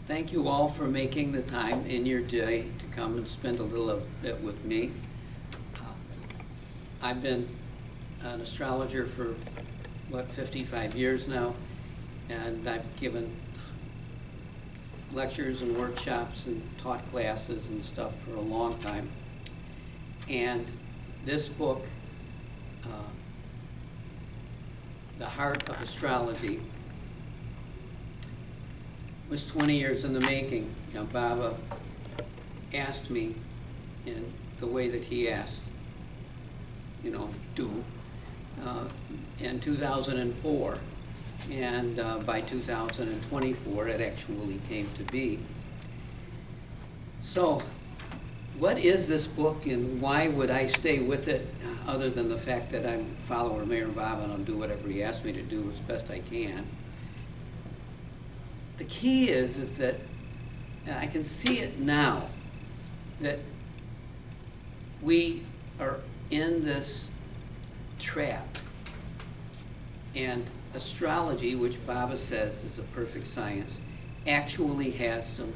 Thank you all for making the time in your day to come and spend a little of it with me. I've been an astrologer for, 55 years now, and I've given lectures and workshops and taught classes and stuff for a long time. And this book, The Heart of Astrology, was 20 years in the making. You know, Baba asked me in the way that he asked, in 2004. And by 2024, it actually came to be. So, what is this book and why would I stay with it, other than the fact that I'm a follower of Mayor Baba and I'll do whatever he asks me to do as best I can? The key is that, and I can see it now, that we are in this trap. And astrology, which Baba says is a perfect science, actually has some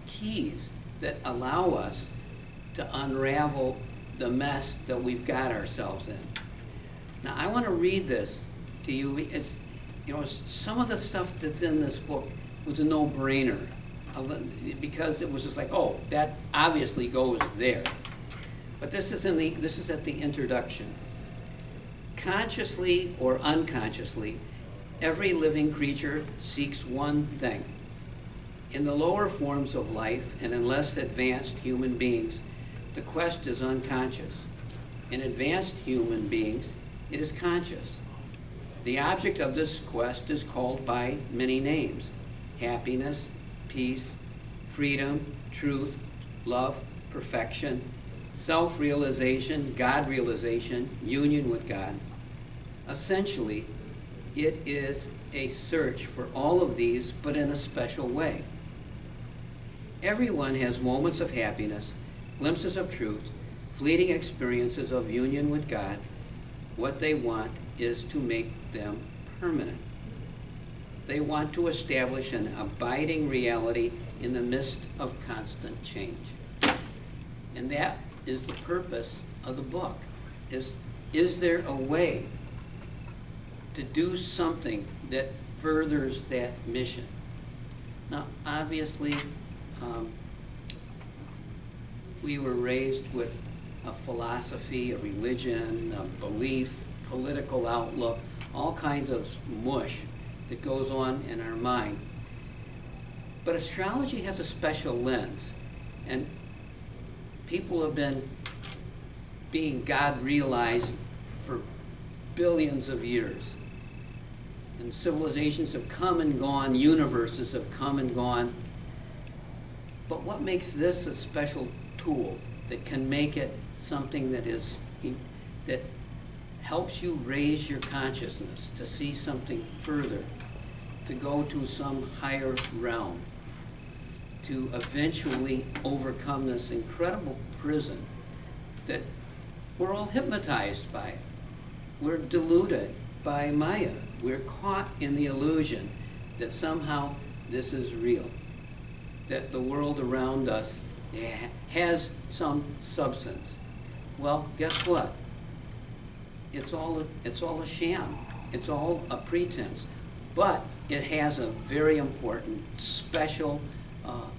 keys that allow us to unravel the mess that we've got ourselves in. Now, I want to read this to you. It's, some of the stuff that's in this book was a no-brainer, because it was just like, oh, that obviously goes there. But this is at the introduction. Consciously or unconsciously, every living creature seeks one thing. In the lower forms of life and in less advanced human beings, the quest is unconscious. In advanced human beings, it is conscious. The object of this quest is called by many names: happiness, peace, freedom, truth, love, perfection, self-realization, God-realization, union with God. Essentially, it is a search for all of these, but in a special way. Everyone has moments of happiness, glimpses of truth, fleeting experiences of union with God. What they want is to make them permanent. They want to establish an abiding reality in the midst of constant change. And that is the purpose of the book. Is there a way to do something that furthers that mission? Now, obviously, we were raised with a philosophy, a religion, a belief, political outlook, all kinds of mush that goes on in our mind. But astrology has a special lens, and people have been being God-realized for billions of years. And civilizations have come and gone, universes have come and gone. But what makes this a special tool that can make it something that helps you raise your consciousness, to see something further, to go to some higher realm, to eventually overcome this incredible prison that we're all hypnotized by it. We're deluded by Maya. We're caught in the illusion that somehow this is real, that the world around us has some substance. Well, guess what? It's all a sham. It's all a pretense. But it has a very important, special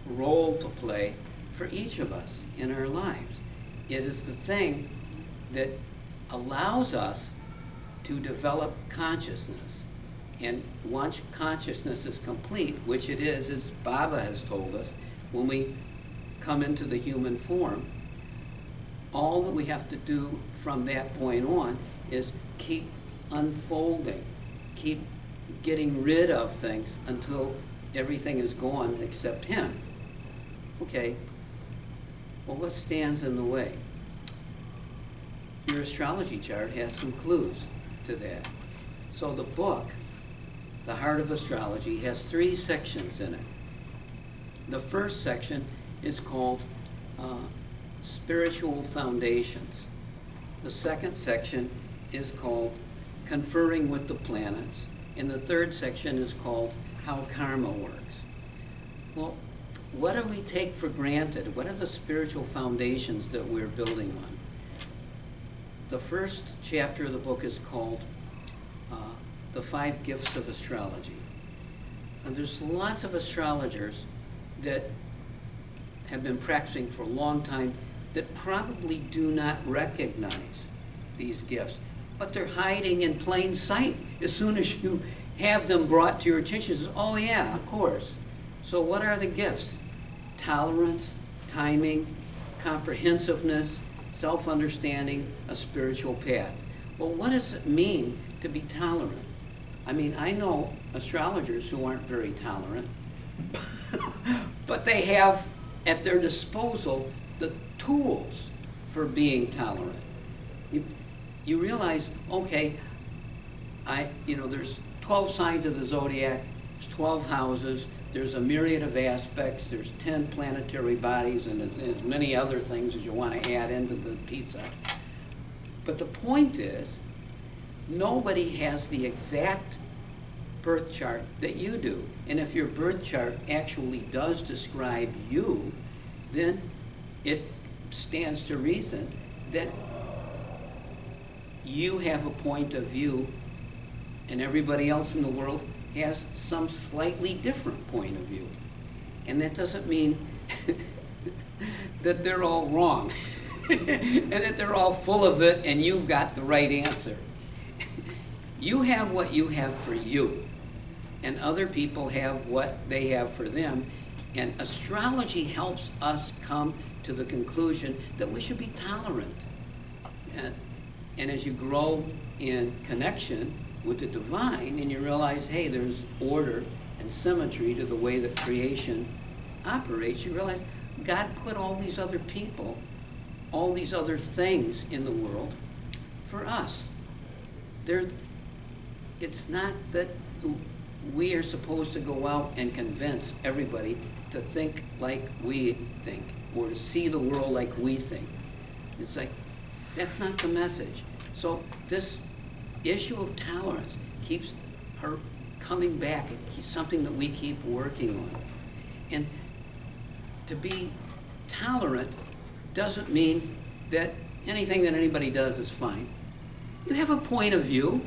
role to play for each of us in our lives. It is the thing that allows us to develop consciousness. And once consciousness is complete, which it is, as Baba has told us, when we come into the human form, all that we have to do from that point on is keep unfolding, keep getting rid of things until everything is gone except him. Okay, well, what stands in the way? Your astrology chart has some clues to that. So the book, The Heart of Astrology, has 3 sections in it. The first section is called Spiritual Foundations. The second section is called Conferring with the Planets. And the third section is called How Karma Works. Well, what do we take for granted? What are the spiritual foundations that we're building on? The first chapter of the book is called The 5 Gifts of Astrology. And there's lots of astrologers that have been practicing for a long time that probably do not recognize these gifts, but they're hiding in plain sight. As soon as you have them brought to your attention, you say, oh yeah, of course. So what are the gifts? Tolerance, timing, comprehensiveness, self-understanding, a spiritual path. Well, what does it mean to be tolerant? I mean, I know astrologers who aren't very tolerant, but they have at their disposal the tools for being tolerant. You realize, okay, there's 12 signs of the zodiac, there's 12 houses, there's a myriad of aspects, there's 10 planetary bodies, and as many other things as you want to add into the pizza. But the point is, nobody has the exact birth chart that you do. And if your birth chart actually does describe you, then it stands to reason that you have a point of view and everybody else in the world has some slightly different point of view. And that doesn't mean that they're all wrong and that they're all full of it and you've got the right answer. You have what you have for you, and other people have what they have for them. And astrology helps us come to the conclusion that we should be tolerant. And as you grow in connection with the divine and you realize, hey, there's order and symmetry to the way that creation operates, you realize God put all these other people, all these other things in the world for us. It's not that we are supposed to go out and convince everybody to think like we think or to see the world like we think. It's like, that's not the message. So this issue of tolerance keeps her coming back. It's something that we keep working on. And to be tolerant doesn't mean that anything that anybody does is fine. You have a point of view.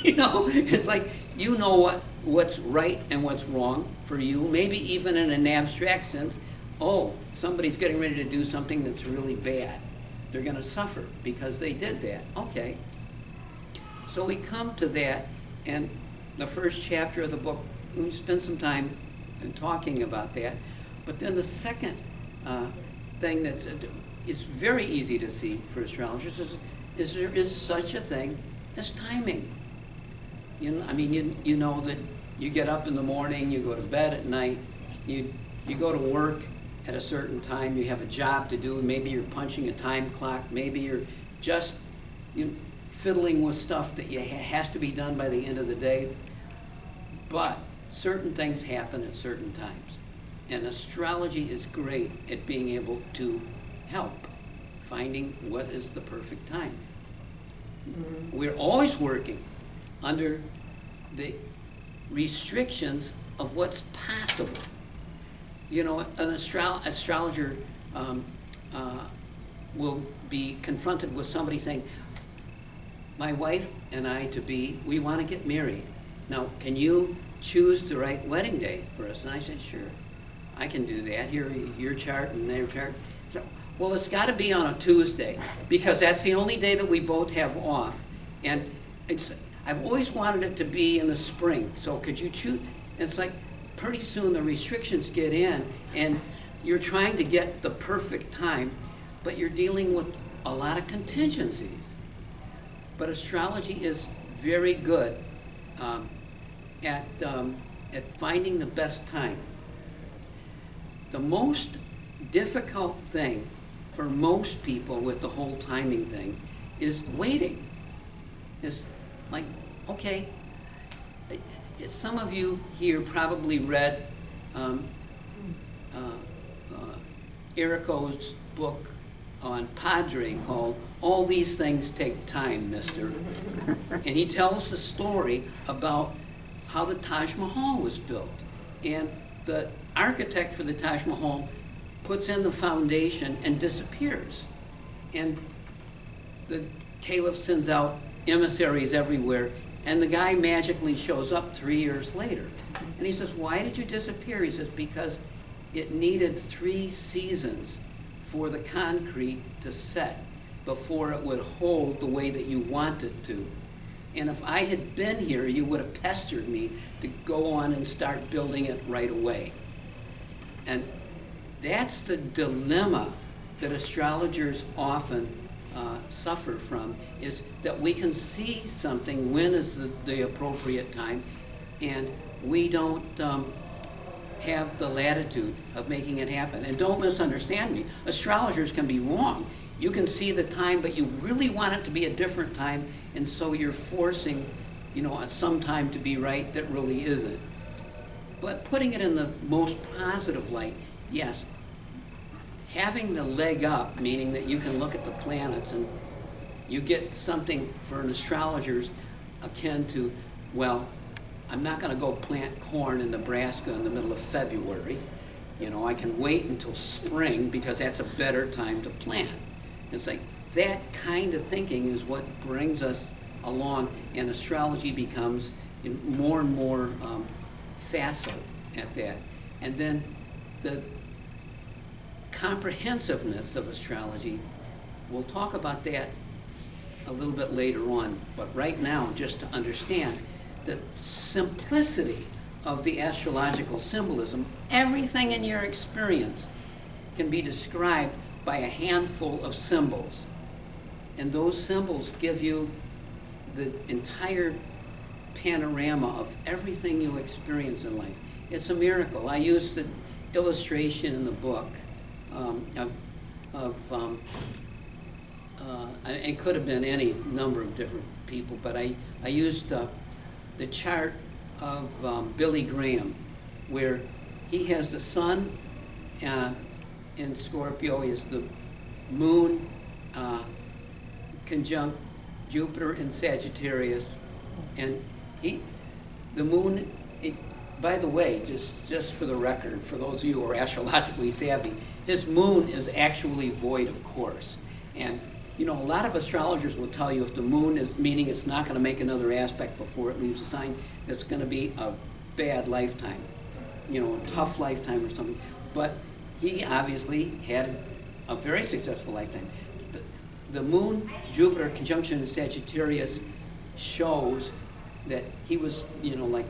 It's like you know what's right and what's wrong for you, maybe even in an abstract sense. Oh, somebody's getting ready to do something that's really bad. They're going to suffer because they did that. Okay. So we come to that, and the first chapter of the book, we spend some time talking about that. But then the second thing that's very easy to see for astrologers is there is such a thing as timing. You know that you get up in the morning, you go to bed at night, you go to work at a certain time, you have a job to do, maybe you're punching a time clock, maybe you're just fiddling with stuff that has to be done by the end of the day. But certain things happen at certain times. And astrology is great at being able to help finding what is the perfect time. Mm-hmm. We're always working under the restrictions of what's possible. An astrologer will be confronted with somebody saying, my wife and I we want to get married. Now, can you choose the right wedding day for us? And I said, sure, I can do that. Here, your chart and their chart. So, well, it's got to be on a Tuesday because that's the only day that we both have off. And I've always wanted it to be in the spring. So could you choose? It's like pretty soon the restrictions get in and you're trying to get the perfect time, but you're dealing with a lot of contingencies. But astrology is very good at finding the best time. The most difficult thing for most people with the whole timing thing is waiting. It's like, okay, some of you here probably read Erico's book on Padre called All These Things Take Time, Mister. And he tells the story about how the Taj Mahal was built. And the architect for the Taj Mahal puts in the foundation and disappears. And the caliph sends out emissaries everywhere, and the guy magically shows up 3 years later. And he says, why did you disappear? He says, because it needed 3 seasons for the concrete to set before it would hold the way that you want it to. And if I had been here, you would have pestered me to go on and start building it right away. And that's the dilemma that astrologers often suffer from, is that we can see something, when is the appropriate time, and we don't have the latitude of making it happen. And don't misunderstand me, astrologers can be wrong. You can see the time, but you really want it to be a different time, and so you're forcing, some time to be right that really isn't. But putting it in the most positive light, yes, having the leg up, meaning that you can look at the planets and you get something for an astrologer's akin to, well, I'm not going to go plant corn in Nebraska in the middle of February. I can wait until spring because that's a better time to plant. It's like that kind of thinking is what brings us along, and astrology becomes more and more facile at that. And then the comprehensiveness of astrology, we'll talk about that a little bit later on, but right now, just to understand the simplicity of the astrological symbolism, everything in your experience can be described by a handful of symbols. And those symbols give you the entire panorama of everything you experience in life. It's a miracle. I use the illustration in the book it could have been any number of different people, but I used the chart of Billy Graham, where he has the sun in Scorpio, is the moon conjunct Jupiter in Sagittarius, and the moon, by the way, just for the record, for those of you who are astrologically savvy, his moon is actually void of course. And a lot of astrologers will tell you if the moon is, meaning it's not going to make another aspect before it leaves the sign, it's going to be a bad lifetime, a tough lifetime or something. But he obviously had a very successful lifetime. The moon, Jupiter conjunction in Sagittarius shows that he was, like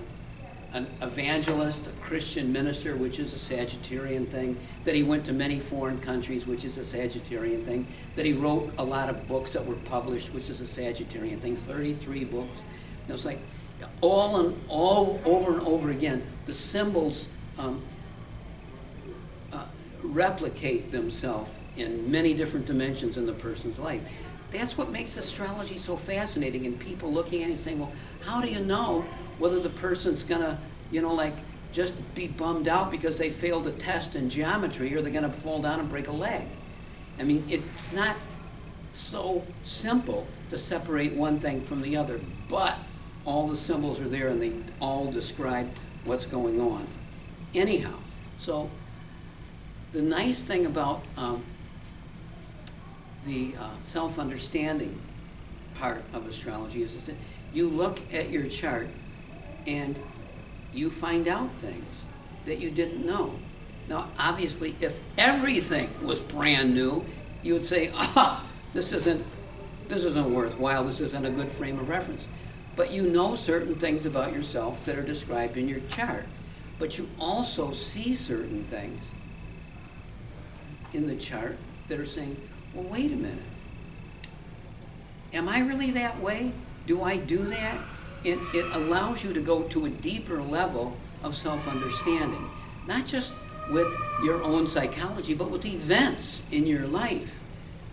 an evangelist, a Christian minister, which is a Sagittarian thing, that he went to many foreign countries, which is a Sagittarian thing, that he wrote a lot of books that were published, which is a Sagittarian thing, 33 books. And it was like all over and over again, the symbols replicate themselves in many different dimensions in the person's life. That's what makes astrology so fascinating, and people looking at it and saying, well, how do you know whether the person's gonna, just be bummed out because they failed a test in geometry, or they're gonna fall down and break a leg? I mean, it's not so simple to separate one thing from the other, but all the symbols are there and they all describe what's going on. Anyhow, so the nice thing about the self-understanding part of astrology is that you look at your chart and you find out things that you didn't know. Now, obviously, if everything was brand new, you would say, this isn't worthwhile, this isn't a good frame of reference. But you know certain things about yourself that are described in your chart. But you also see certain things in the chart that are saying, well, wait a minute. Am I really that way? Do I do that? It allows you to go to a deeper level of self-understanding, not just with your own psychology, but with events in your life.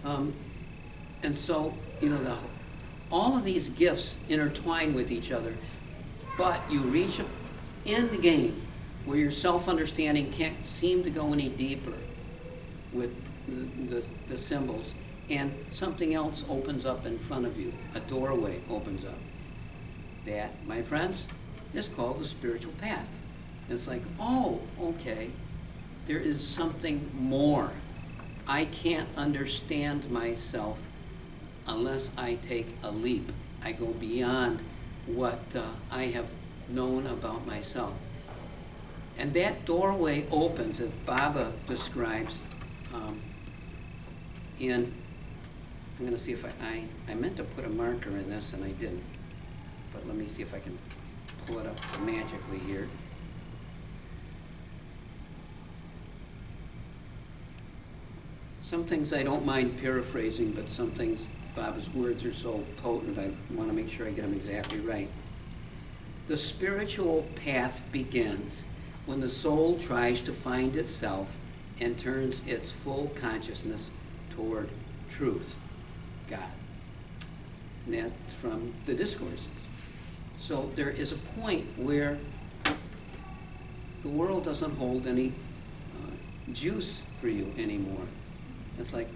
And so, all of these gifts intertwine with each other, but you reach in the game where your self-understanding can't seem to go any deeper with the symbols, and something else opens up in front of you. A doorway opens up. That, my friends, is called the spiritual path. It's like, oh, okay, there is something more. I can't understand myself unless I take a leap. I go beyond what I have known about myself. And that doorway opens, as Baba describes, I'm going to see if I meant to put a marker in this and I didn't. But let me see if I can pull it up magically here. Some things I don't mind paraphrasing, but some things, Baba's words are so potent, I want to make sure I get them exactly right. The spiritual path begins when the soul tries to find itself and turns its full consciousness toward truth, God. And that's from the discourses. So there is a point where the world doesn't hold any juice for you anymore. It's like,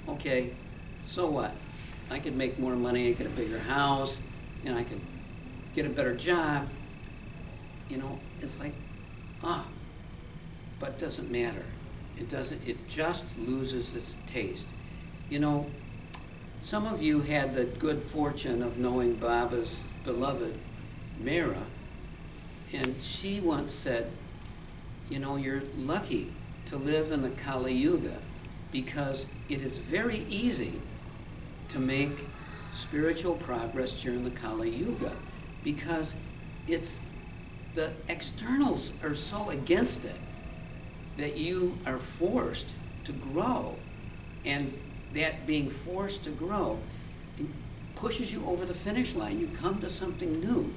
okay, so what? I could make more money, I get a bigger house, and I could get a better job. You know, it's like, but it doesn't matter. It just loses its taste. You know, some of you had the good fortune of knowing Baba's beloved, Mira, and she once said, you know, you're lucky to live in the Kali Yuga because it is very easy to make spiritual progress during the Kali Yuga because the externals are so against it that you are forced to grow, and that being forced to grow pushes you over the finish line. You come to something new.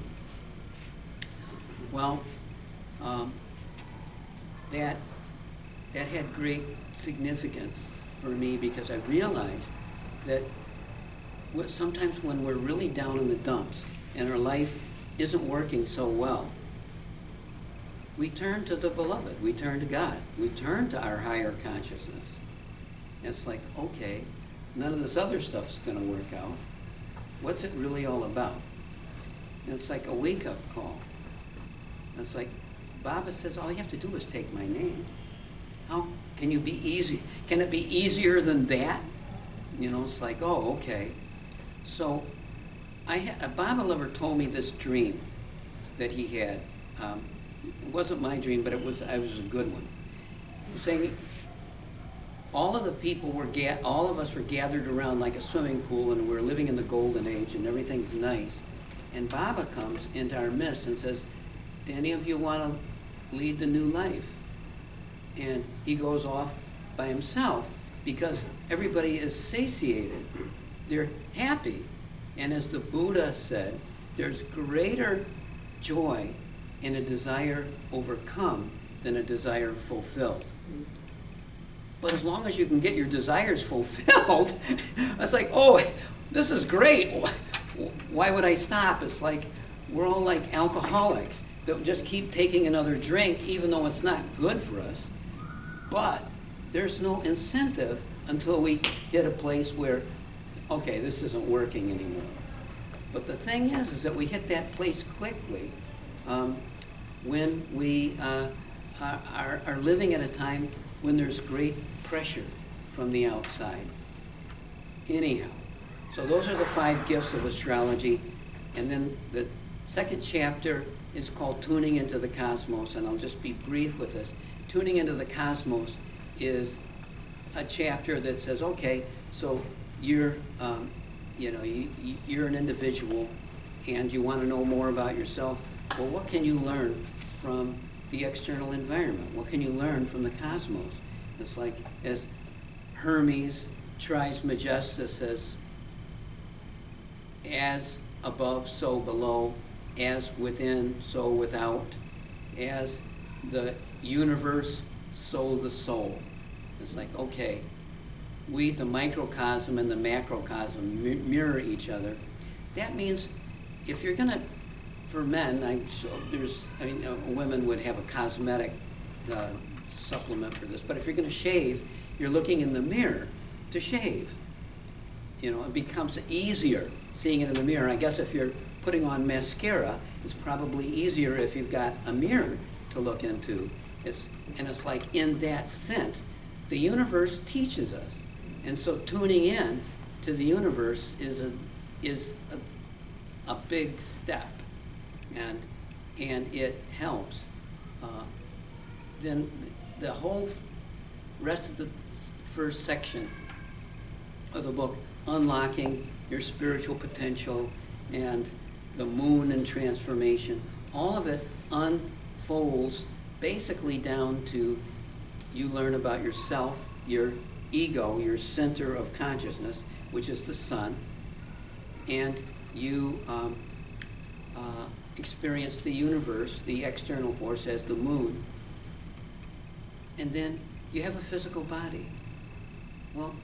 Well, that had great significance for me because I realized that sometimes when we're really down in the dumps and our life isn't working so well, we turn to the beloved, we turn to God, we turn to our higher consciousness. It's like, okay, none of this other stuff's going to work out. What's it really all about? And it's like a wake-up call. It's like, Baba says, all you have to do is take my name. How can you be easy? Can it be easier than that? You know, it's like, oh, okay. So, Baba Lover told me this dream that he had. It wasn't my dream, but it was a good one. Saying, all of the people all of us were gathered around like a swimming pool, and we're living in the golden age, and everything's nice. And Baba comes into our midst and says, do any of you want to lead the new life? And he goes off by himself because everybody is satiated. They're happy. And as the Buddha said, there's greater joy in a desire overcome than a desire fulfilled. But as long as you can get your desires fulfilled, it's like, oh, this is great. Why would I stop? It's like we're all like alcoholics that just keep taking another drink even though it's not good for us. But there's no incentive until we hit a place where, okay, this isn't working anymore. But the thing is that we hit that place quickly when we are living at a time when there's great pressure from the outside. Anyhow, so those are the 5 gifts of astrology. And then the second chapter is called Tuning into the Cosmos, and I'll just be brief with this. Tuning into the Cosmos is a chapter that says, okay, so you're an individual and you want to know more about yourself. Well, what can you learn from the external environment? What can you learn from the cosmos? It's like, as Hermes Trismegistus says, as above, so below, as within, so without, as the universe, so the soul. It's like, okay, the microcosm and the macrocosm mirror each other. That means if you're going to, for men, women would have a cosmetic supplement for this, but if you're going to shave, you're looking in the mirror to shave. You know, it becomes easier seeing it in the mirror. I guess if you're putting on mascara is probably easier if you've got a mirror to look into. And it's like, in that sense, the universe teaches us. And so tuning in to the universe is a big step, and it helps. Then the whole rest of the first section of the book, unlocking your spiritual potential and the moon and transformation, all of it unfolds basically down to, you learn about yourself, your ego, your center of consciousness, which is the sun, and you experience the universe, the external force, as the moon, and then you have a physical body. Well,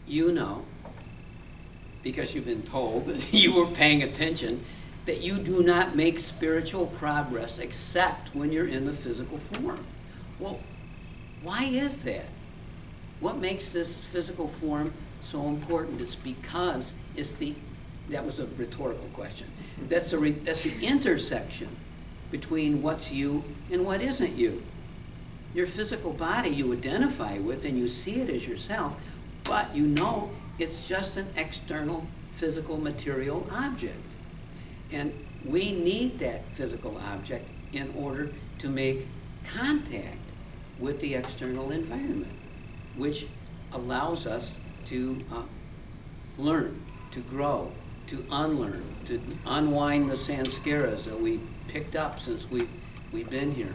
you know, because you've been told, you were paying attention, that you do not make spiritual progress except when you're in the physical form. Well, why is that? What makes this physical form so important? It's because that was a rhetorical question. That's the intersection between what's you and what isn't you. Your physical body you identify with and you see it as yourself, but you know it's just an external physical material object. And we need that physical object in order to make contact with the external environment, which allows us to learn, to grow, to unlearn, to unwind the samskaras that we picked up since we've been here.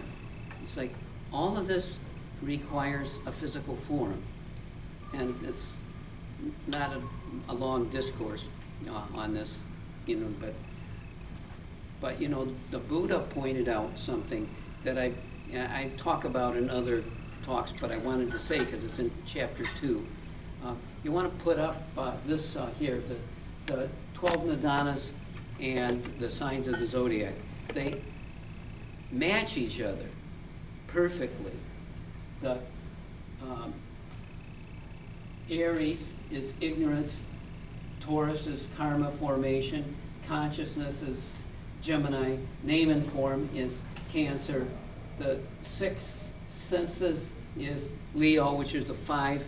It's like all of this requires a physical form, and it's not a long discourse on this, but the Buddha pointed out something that I talk about in other talks, but I wanted to say because it's in chapter 2. You want to put up this here, the 12 nidanas and the signs of the zodiac. They match each other perfectly. The Aries is ignorance, Taurus is karma formation, consciousness is Gemini, name and form is Cancer, the 6 senses is Leo, which is the 5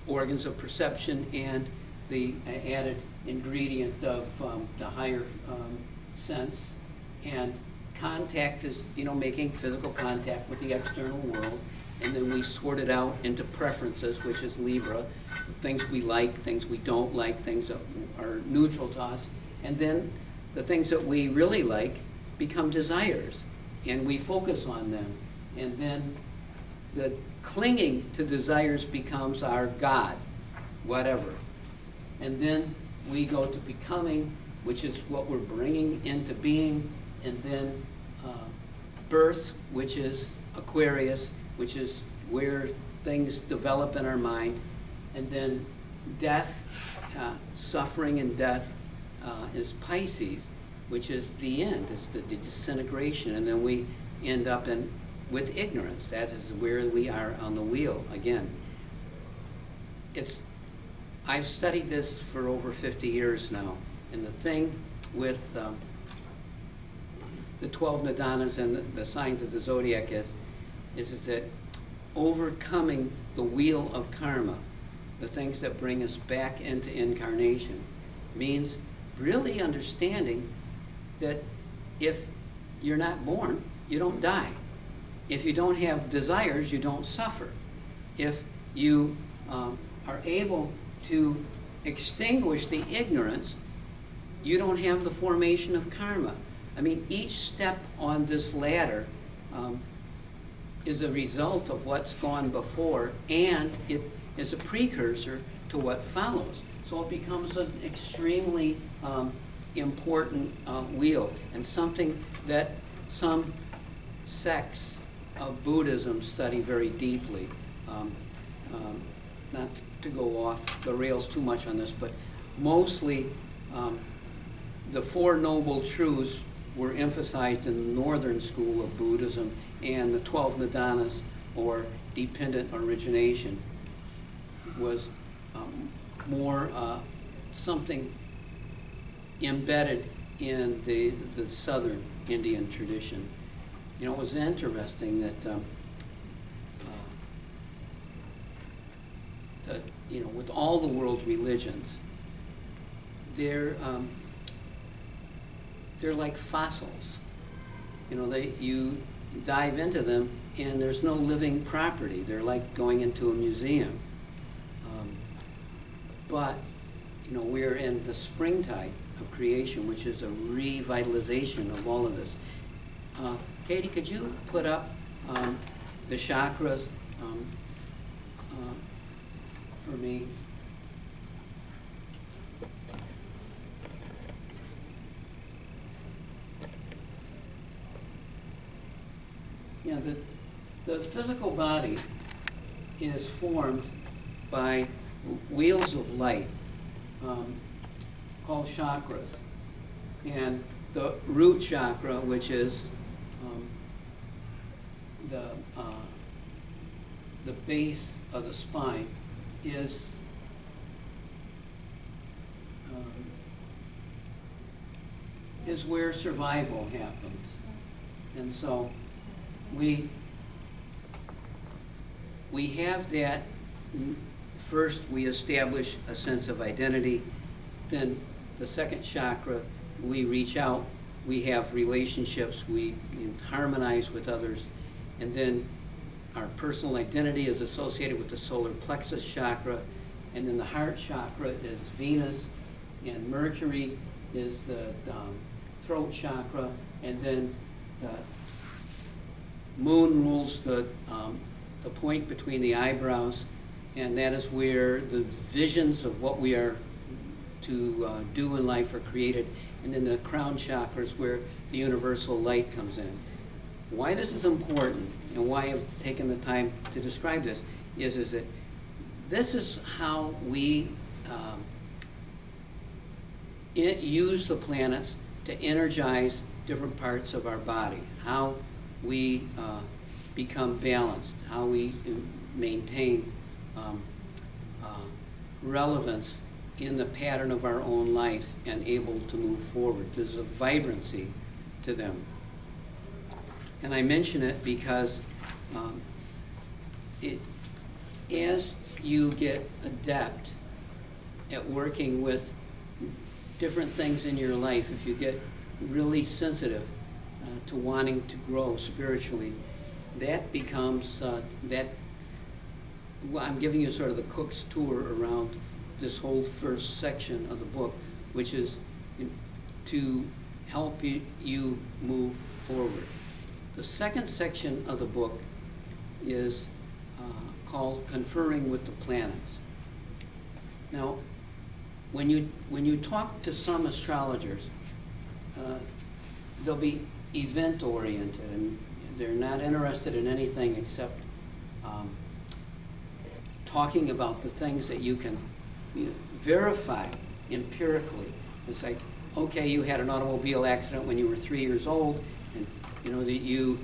organs of perception and the added ingredient of the higher sense, and contact is making physical contact with the external world, and then we sort it out into preferences, which is Libra, things we like, things we don't like, things that are neutral to us, and then the things that we really like become desires, and we focus on them, and then the clinging to desires becomes our God, whatever. And then we go to becoming, which is what we're bringing into being, and then birth, which is Aquarius, which is where things develop in our mind, and then death, suffering and death is Pisces, which is the end, it's the disintegration, and then we end up with ignorance. That is where we are on the wheel again. I've studied this for over 50 years now, and the thing with the 12 nidanas and the signs of the zodiac is that overcoming the wheel of karma, the things that bring us back into incarnation, means really understanding that if you're not born, you don't die. If you don't have desires, you don't suffer. If you are able to extinguish the ignorance, you don't have the formation of karma. I mean, each step on this ladder is a result of what's gone before, and it is a precursor to what follows. So it becomes an extremely important wheel, and something that some sects of Buddhism study very deeply. Not to go off the rails too much on this, but mostly the Four Noble Truths were emphasized in the northern school of Buddhism, and the 12 nidanas, or dependent origination, was more something embedded in the southern Indian tradition. You know, it was interesting that, you know, with all the world religions, they're like fossils. You know, you dive into them and there's no living property. They're like going into a museum. But, you know, we're in the springtide of creation, which is a revitalization of all of this. Katie, could you put up the chakras for me? Yeah, the physical body is formed by wheels of light called chakras. And the root chakra, which is the base of the spine, is where survival happens. And so we have that. First, we establish a sense of identity. Then the second chakra, we reach out, we have relationships, we harmonize with others, and then our personal identity is associated with the solar plexus chakra, and then the heart chakra is Venus, and Mercury is the throat chakra, and then the moon rules the point between the eyebrows, and that is where the visions of what we are to do in life are created. And then the crown chakra is where the universal light comes in. Why this is important and why I've taken the time to describe this is that this is how we use the planets to energize different parts of our body, how we become balanced, how we maintain relevance in the pattern of our own life and able to move forward. There's a vibrancy to them. And I mention it because as you get adept at working with different things in your life, if you get really sensitive to wanting to grow spiritually, that becomes I'm giving you sort of the cook's tour around this whole first section of the book, which is to help you move forward. The second section of the book is called Conferring with the Planets. Now, when you talk to some astrologers, they'll be event-oriented, and they're not interested in anything except talking about the things that you can verify empirically. It's like, okay, you had an automobile accident when you were 3 years old, and you know that you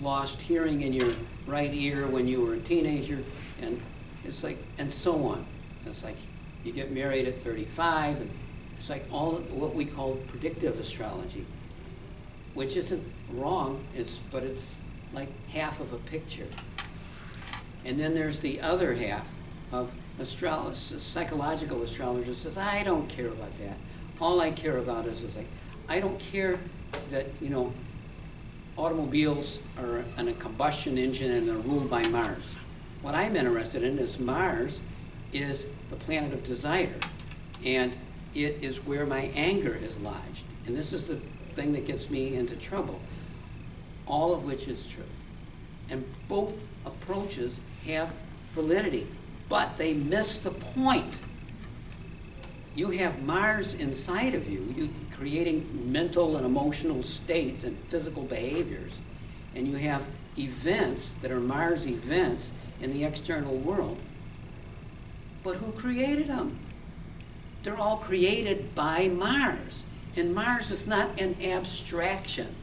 lost hearing in your right ear when you were a teenager, and it's like, and so on. It's like you get married at 35, and it's like all what we call predictive astrology, which isn't wrong, but it's like half of a picture. And then there's the other half of psychological astrologer says, I don't care about that. All I care about is like, I don't care that, you know, automobiles are in a combustion engine and they're ruled by Mars. What I'm interested in is Mars is the planet of desire, and it is where my anger is lodged. And this is the thing that gets me into trouble, all of which is true. And both approaches have validity, but they miss the point. You have Mars inside of you creating mental and emotional states and physical behaviors, and you have events that are Mars events in the external world. But who created them? They're all created by Mars, and Mars is not an abstraction.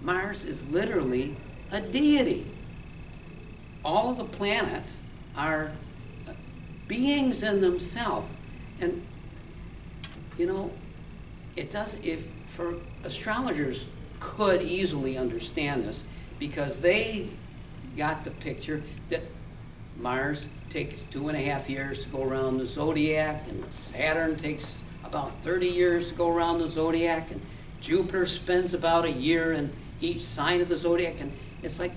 Mars is literally a deity. All of the planets are beings in themselves. And, you know, it does, if for astrologers could easily understand this, because they got the picture that Mars takes 2.5 years to go around the zodiac, and Saturn takes about 30 years to go around the zodiac, and Jupiter spends about a year in each sign of the zodiac, and it's like,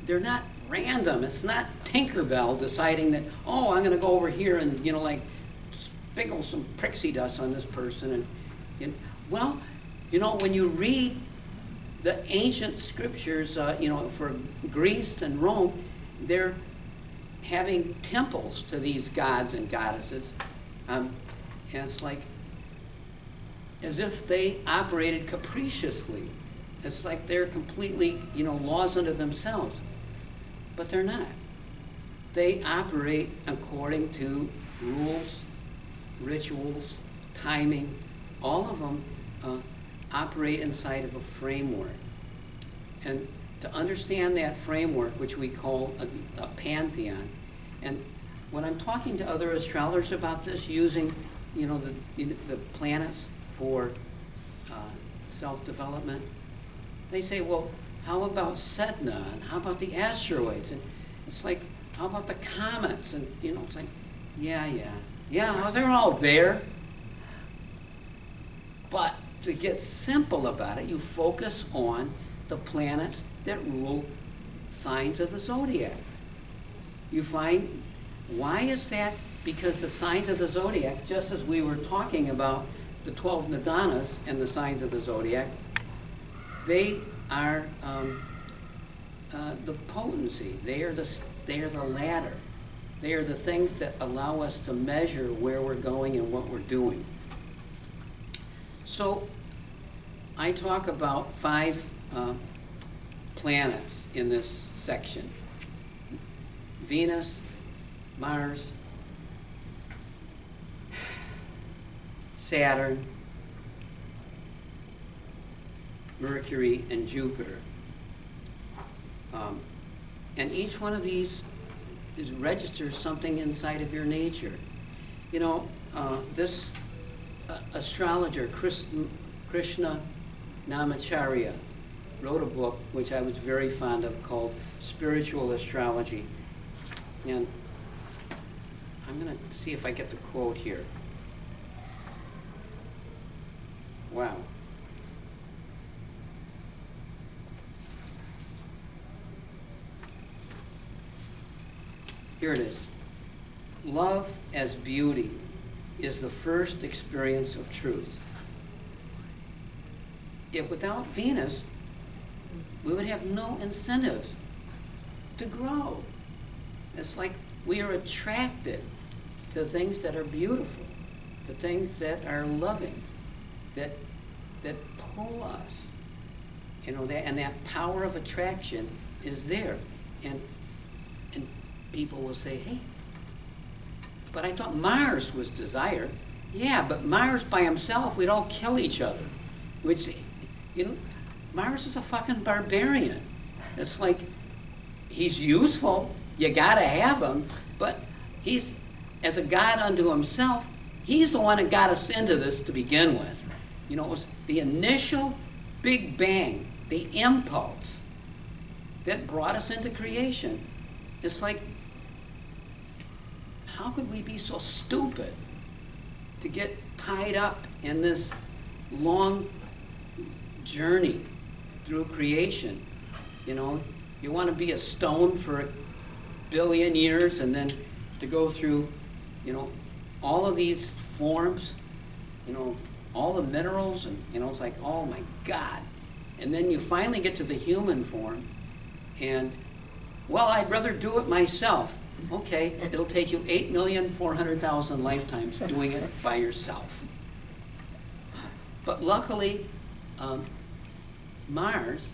they're not random. It's not Tinkerbell deciding that, oh, I'm going to go over here and, you know, like, sprinkle some pixie dust on this person. And well, you know, when you read the ancient scriptures, you know, for Greece and Rome, they're having temples to these gods and goddesses. And it's like, as if they operated capriciously. It's like they're completely, you know, laws unto themselves. But they're not. They operate according to rules, rituals, timing. All of them operate inside of a framework. And to understand that framework, which we call a pantheon, and when I'm talking to other astrologers about this, using, you know, the planets for self-development, they say, well, how about Sedna, and how about the asteroids? And it's like, how about the comets? And, you know, it's like, yeah, they're all there. But to get simple about it, you focus on the planets that rule signs of the zodiac. You find, why is that? Because the signs of the zodiac, just as we were talking about the 12 nidanas and the signs of the zodiac, they are the potency. They are the ladder. They are the things that allow us to measure where we're going and what we're doing. So I talk about 5 planets in this section: Venus, Mars, Saturn, Mercury, and Jupiter. And each one of these registers something inside of your nature. You know, this astrologer, Krishna Namacharya, wrote a book which I was very fond of called Spiritual Astrology. And I'm going to see if I get the quote here. Wow. Here it is. Love as beauty is the first experience of truth. If without Venus, we would have no incentive to grow. It's like we are attracted to things that are beautiful, to things that are loving, that pull us. You know, and that power of attraction is there. And people will say, hey, but I thought Mars was desire. Yeah, but Mars by himself, we'd all kill each other. Which, you know, Mars is a fucking barbarian. It's like, he's useful, you gotta have him, but he's, as a god unto himself, he's the one that got us into this to begin with. You know, it was the initial Big Bang, the impulse that brought us into creation. It's like, how could we be so stupid to get tied up in this long journey through creation? You know, you want to be a stone for 1 billion years and then to go through, you know, all of these forms, you know, all the minerals, and, you know, it's like, oh my God. And then you finally get to the human form, and, well, I'd rather do it myself. Okay, it'll take you 8,400,000 lifetimes doing it by yourself. But luckily, Mars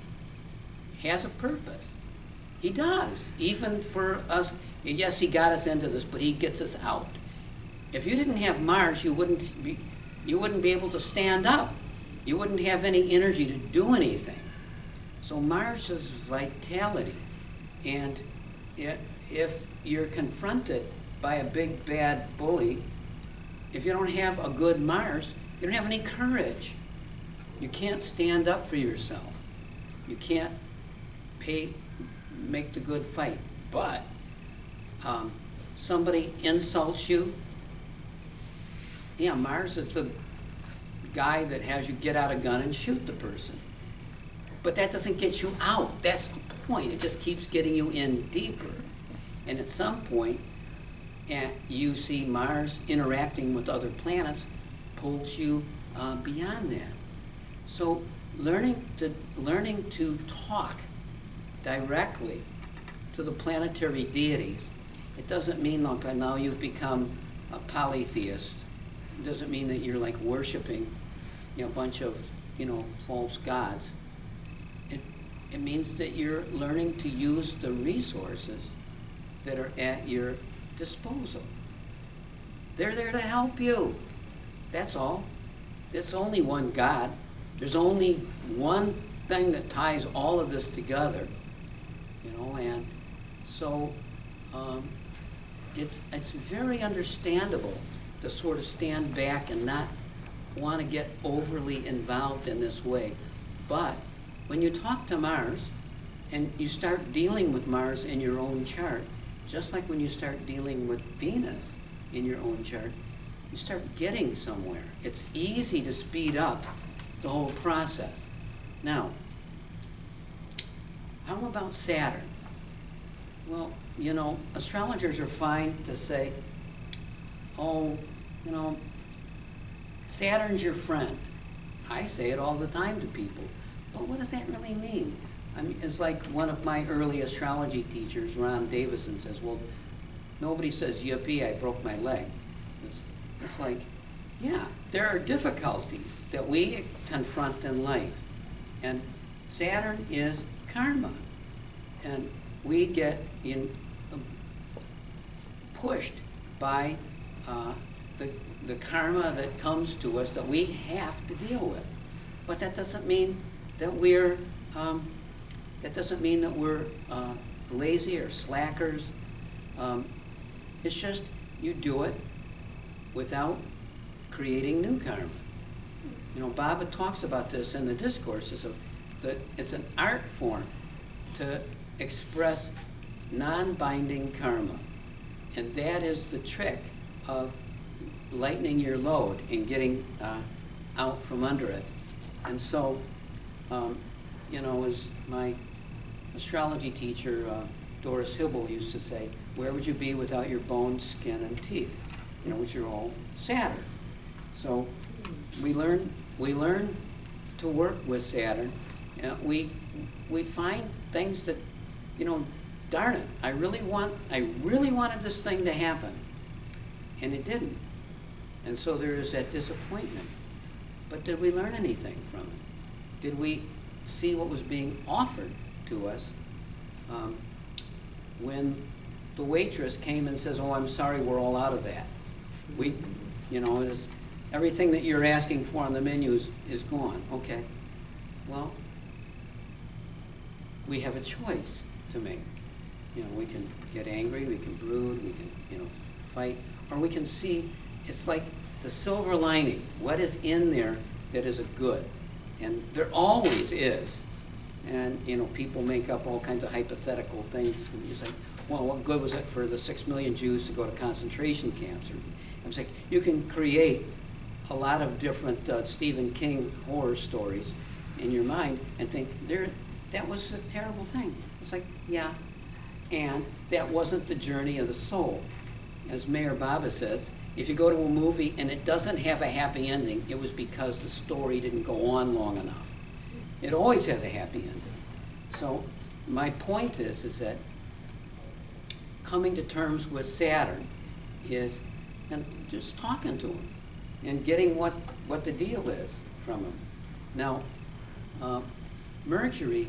has a purpose. He does, even for us. Yes, he got us into this, but he gets us out. If you didn't have Mars, you wouldn't be able to stand up. You wouldn't have any energy to do anything. So Mars is vitality. And if you're confronted by a big bad bully, if you don't have a good Mars, You don't have any courage. You can't stand up for yourself. You can't make the good fight. But somebody insults you. Yeah, Mars is the guy that has you get out a gun and shoot the person. But that doesn't get you out. That's the point. It just keeps getting you in deeper. And at some point, you see Mars interacting with other planets pulls you beyond that. So learning to talk directly to the planetary deities, it doesn't mean like now you've become a polytheist. It doesn't mean that you're like worshiping, a bunch of, false gods. It means that you're learning to use the resources that are at your disposal. They're there to help you. That's all. There's only one God. There's only one thing that ties all of this together, and so it's very understandable to sort of stand back and not want to get overly involved in this way. But when you talk to Mars and you start dealing with Mars in your own chart, just like when you start dealing with Venus in your own chart, you start getting somewhere. It's easy to speed up the whole process. Now, how about Saturn? Well, astrologers are fine to say, oh, Saturn's your friend. I say it all the time to people. But what does that really mean? I mean, it's like one of my early astrology teachers, Ron Davison, says, well, nobody says, yippee, I broke my leg. It's like, yeah, there are difficulties that we confront in life. And Saturn is karma. And we get pushed by the karma that comes to us that we have to deal with. But that doesn't mean that we're lazy or slackers. It's just you do it without creating new karma. Baba talks about this in the discourses of that it's an art form to express non-binding karma. And that is the trick of lightening your load and getting out from under it. And so, as my astrology teacher, Doris Hibble, used to say, where would you be without your bones, skin, and teeth? Which are all Saturn. So we learn to work with Saturn. We find things that, darn it, I really wanted this thing to happen, and it didn't. And so there is that disappointment. But did we learn anything from it? Did we see what was being offered to us when the waitress came and says, oh, I'm sorry, we're all out of that. Everything that you're asking for on the menu is gone. Okay, well, we have a choice to make. We can get angry, we can brood, we can, fight, or we can see it's like the silver lining. What is in there that is a good? And there always is. And, people make up all kinds of hypothetical things. It's like, well, what good was it for the 6 million Jews to go to concentration camps? I was like, you can create a lot of different Stephen King horror stories in your mind and think, that was a terrible thing. It's like, yeah, and that wasn't the journey of the soul. As Mayor Baba says, if you go to a movie and it doesn't have a happy ending, it was because the story didn't go on long enough. It always has a happy ending. So my point is that coming to terms with Saturn is and just talking to him and getting what the deal is from him. Now, Mercury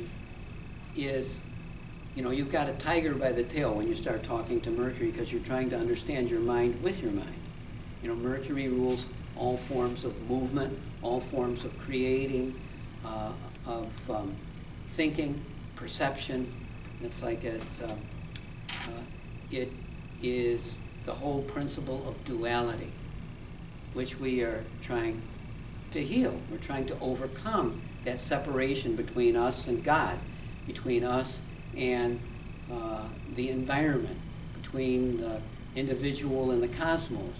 is, you've got a tiger by the tail when you start talking to Mercury because you're trying to understand your mind with your mind. Mercury rules all forms of movement, all forms of creating, of thinking, perception. It's like it is the whole principle of duality, which we are trying to heal. We're trying to overcome that separation between us and God, between us and the environment, between the individual and the cosmos.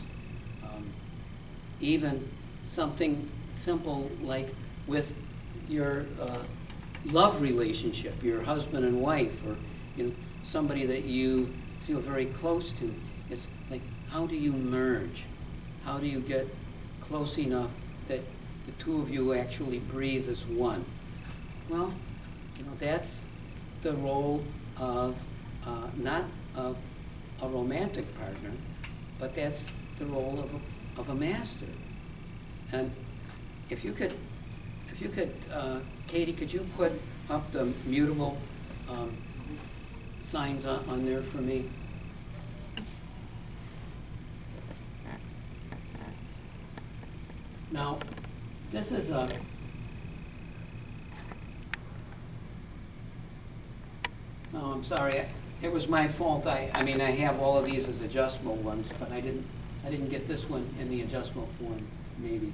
Even something simple like with your love relationship, your husband and wife, or somebody that you feel very close to. It's like, how do you merge? How do you get close enough that the two of you actually breathe as one? Well, that's the role of not a romantic partner, but that's the role of a master. And if you could, Katie, could you put up the mutable signs on there for me? Now, this is a oh, I'm sorry. It was my fault. I mean, I have all of these as adjustable ones, but I didn't get this one in the adjustable form. Maybe.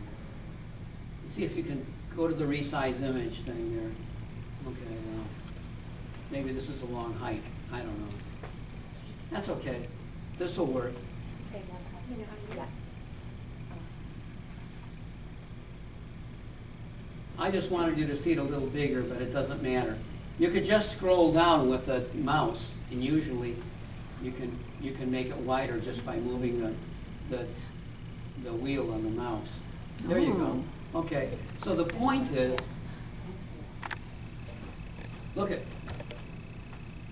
Let's see if you can go to the resize image thing there. Okay. Well, maybe this is a long hike. I don't know. That's okay. This will work. Okay, one time. You know how to do that. I just wanted you to see it a little bigger, but it doesn't matter. You could just scroll down with the mouse, and usually you can make it wider just by moving the wheel on the mouse. There you go. Okay. So the point is, look at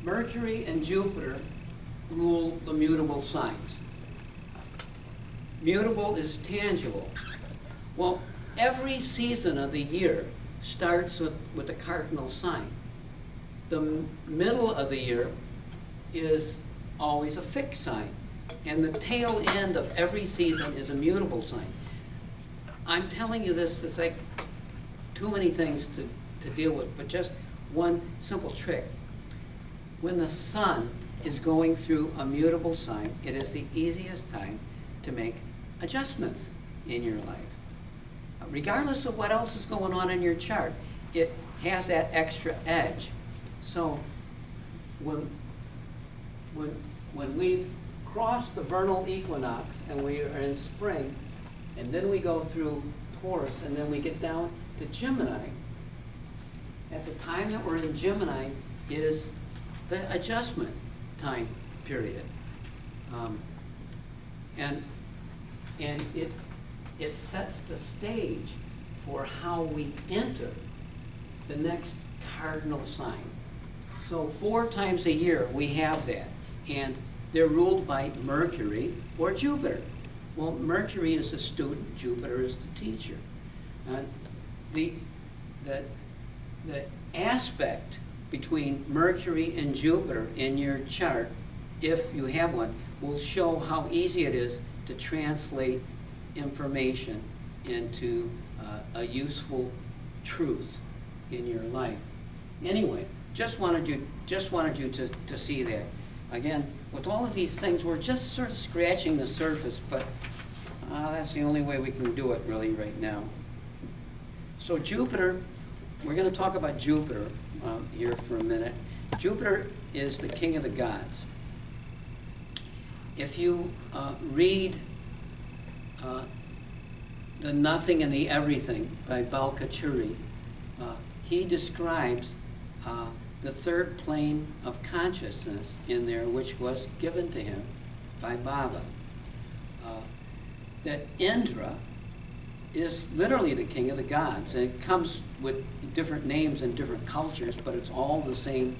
Mercury and Jupiter rule the mutable signs. Mutable is tangible. Well, every season of the year starts with a cardinal sign. The middle of the year is always a fixed sign, and the tail end of every season is a mutable sign. I'm telling you this, it's like too many things to deal with, but just one simple trick. When the sun is going through a mutable sign, it is the easiest time to make adjustments in your life. Regardless of what else is going on in your chart, it has that extra edge. So when we've crossed the vernal equinox and we are in spring, and then we go through Taurus, and then we get down to Gemini, at the time that we're in Gemini is the adjustment time period. And it sets the stage for how we enter the next cardinal sign. So 4 times a year we have that, and they're ruled by Mercury or Jupiter. Well, Mercury is the student, Jupiter is the teacher. The aspect between Mercury and Jupiter in your chart, if you have one, will show how easy it is to translate information into a useful truth in your life. Anyway, just wanted you to see that. Again, with all of these things, we're just sort of scratching the surface, but that's the only way we can do it really right now. So Jupiter, we're going to talk about Jupiter here for a minute. Jupiter is the king of the gods. If you read The Nothing and the Everything by Balkachuri, he describes the third plane of consciousness in there, which was given to him by Baba. That Indra is literally the king of the gods. And it comes with different names in different cultures, but it's all the same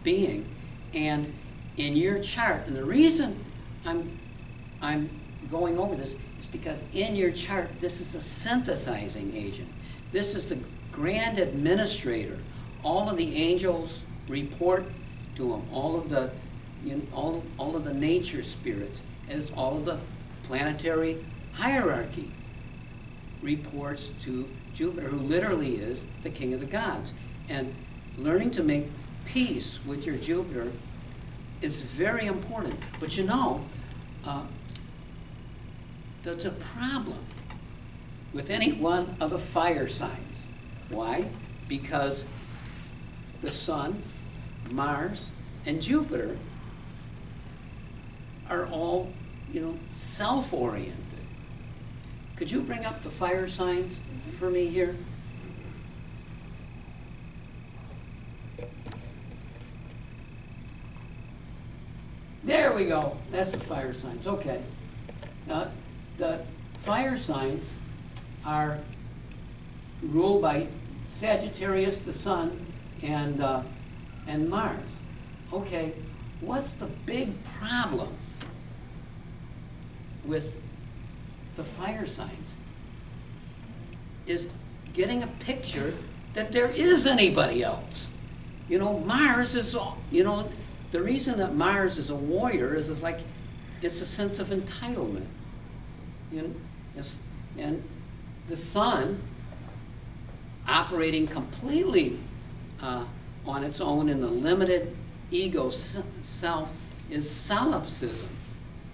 being. And in your chart, and the reason I'm going over this is because in your chart, this is a synthesizing agent. This is the grand administrator. All of the angels report to him. All of the, all of the nature spirits, and all of the planetary hierarchy reports to Jupiter, who literally is the king of the gods. And learning to make peace with your Jupiter is very important. But there's a problem. with any one of the fire signs. Why? Because the Sun, Mars, and Jupiter are all, self-oriented. Could you bring up the fire signs for me here? There we go. That's the fire signs. Okay. Now, the fire signs are ruled by Sagittarius, the Sun, and Mars. Okay. What's the big problem with the fire signs? Is getting a picture that there is anybody else. Mars is, the reason that Mars is a warrior is like, it's a sense of entitlement. And the Sun, operating completely on its own in the limited ego self, is solipsism,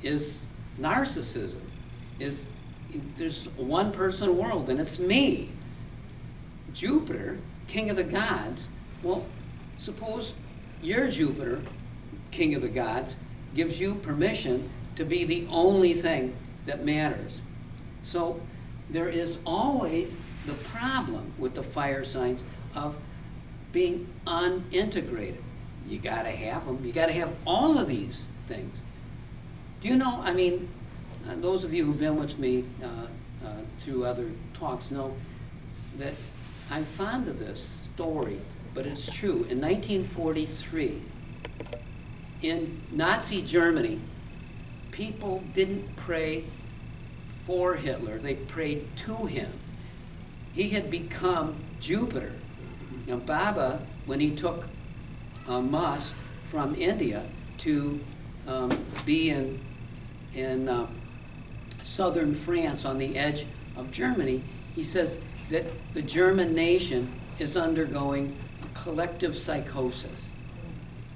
is narcissism, is there's one person world and it's me. Jupiter, king of the gods, well, suppose your Jupiter, king of the gods, gives you permission to be the only thing that matters. So there is always the problem with the fire signs of being unintegrated. You got to have them. You got to have all of these things. Do you know, those of you who've been with me through other talks know that I'm fond of this story, but it's true. In 1943, in Nazi Germany, people didn't pray for Hitler. They prayed to him. He had become Jupiter. Now, Baba, when he took Musk from India to be in southern France on the edge of Germany, he says that the German nation is undergoing a collective psychosis.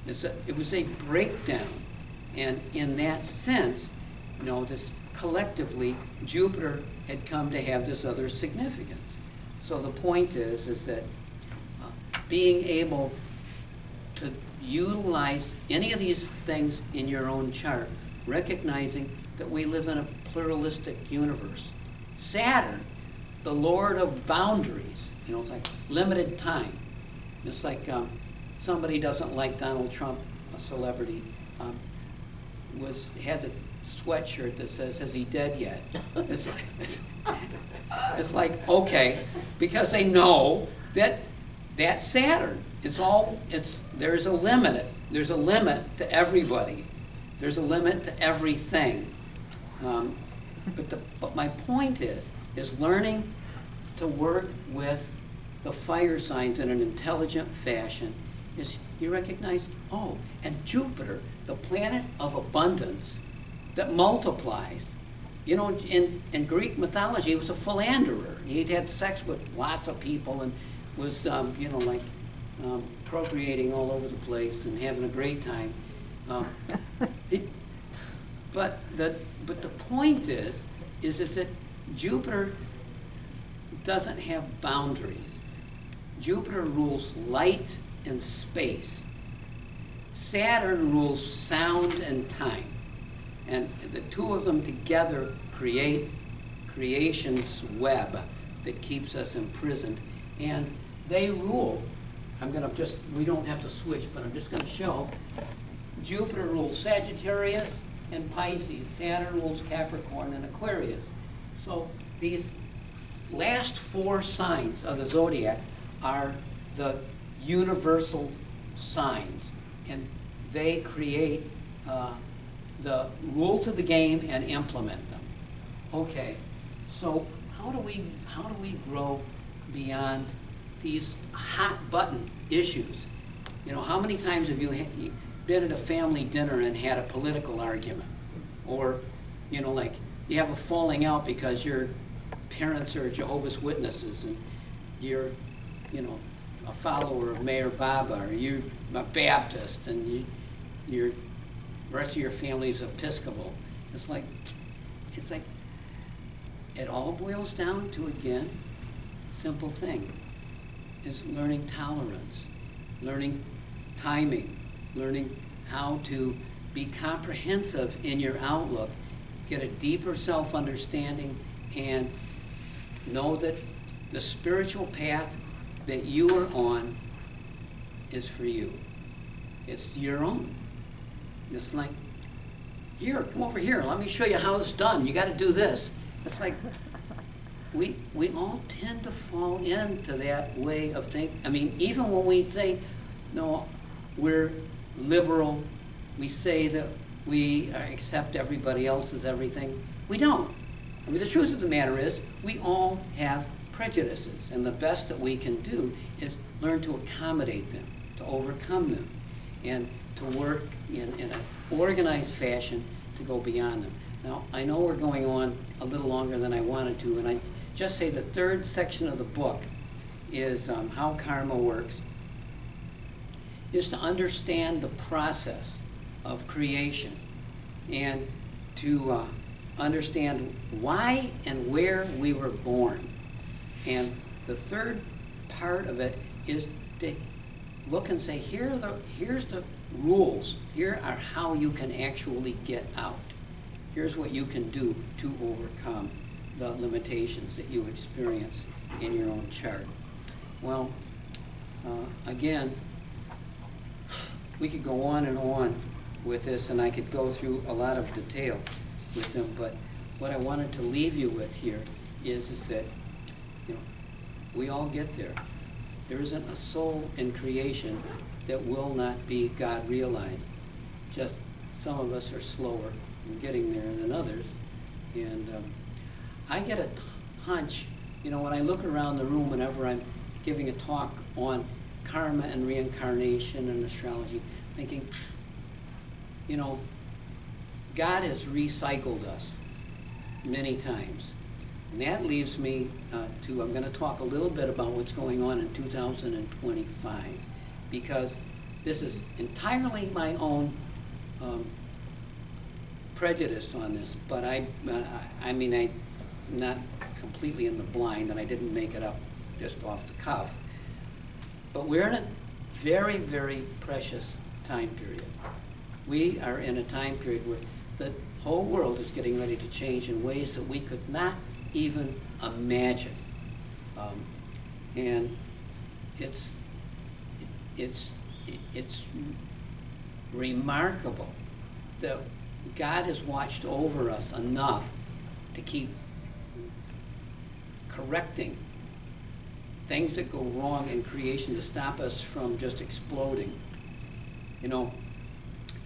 It was a breakdown. And in that sense, this collectively, Jupiter had come to have this other significance. So the point is that being able to utilize any of these things in your own chart, recognizing that we live in a pluralistic universe. Saturn, the lord of boundaries, it's like limited time. It's like somebody doesn't like Donald Trump, a celebrity, has a sweatshirt that says, "Is he dead yet?" It's like, okay, because they know that Saturn, there's a limit. There's a limit to everybody. There's a limit to everything. But my point is learning to work with the fire signs in an intelligent fashion is you recognize, and Jupiter, the planet of abundance that multiplies. In Greek mythology, he was a philanderer. He'd had sex with lots of people and was, procreating all over the place and having a great time. But the point is that Jupiter doesn't have boundaries. Jupiter rules light and space. Saturn rules sound and time. And the two of them together create creation's web that keeps us imprisoned. And they rule. We don't have to switch, but I'm just going to show. Jupiter rules Sagittarius and Pisces. Saturn rules Capricorn and Aquarius. So these last four signs of the zodiac are the universal signs, and they create the rules of the game and implement them. Okay, so how do we grow beyond these hot button issues? How many times have you been at a family dinner and had a political argument, or you have a falling out because your parents are Jehovah's Witnesses and you're a follower of Mayor Baba, or you're a Baptist and the rest of your family is Episcopal. It's like it all boils down to, again, simple thing, is learning tolerance, learning timing, learning how to be comprehensive in your outlook, get a deeper self-understanding, and know that the spiritual path that you are on is for you. It's your own. It's like, here, come over here, let me show you how it's done. You got to do this. It's like, we all tend to fall into that way of thinking. I mean, even when we say, no, we're liberal, we say that we accept everybody else as everything, we don't. I mean, the truth of the matter is, we all have prejudices, and the best that we can do is learn to accommodate them, to overcome them, and to work in an organized fashion to go beyond them. Now, I know we're going on a little longer than I wanted to, and I just say the third section of the book is how karma works, is to understand the process of creation and to understand why and where we were born. And the third part of it is to look and say, here's the rules. Here are how you can actually get out. Here's what you can do to overcome the limitations that you experience in your own chart. Well, again, we could go on and on with this, and I could go through a lot of detail with them, but what I wanted to leave you with here is that, you know, we all get there. There isn't a soul in creation that will not be God realized. Just some of us are slower in getting there than others. And I get a hunch, you know, when I look around the room whenever I'm giving a talk on karma and reincarnation and astrology, thinking, you know, God has recycled us many times. And that leaves me to, I'm going to talk a little bit about what's going on in 2025, because this is entirely my own prejudice on this, but I mean, I'm not completely in the blind, and I didn't make it up just off the cuff. But we're in a very, very precious time period. We are in a time period where the whole world is getting ready to change in ways that we could not even imagine. And it's remarkable that God has watched over us enough to keep correcting things that go wrong in creation to stop us from just exploding. You know,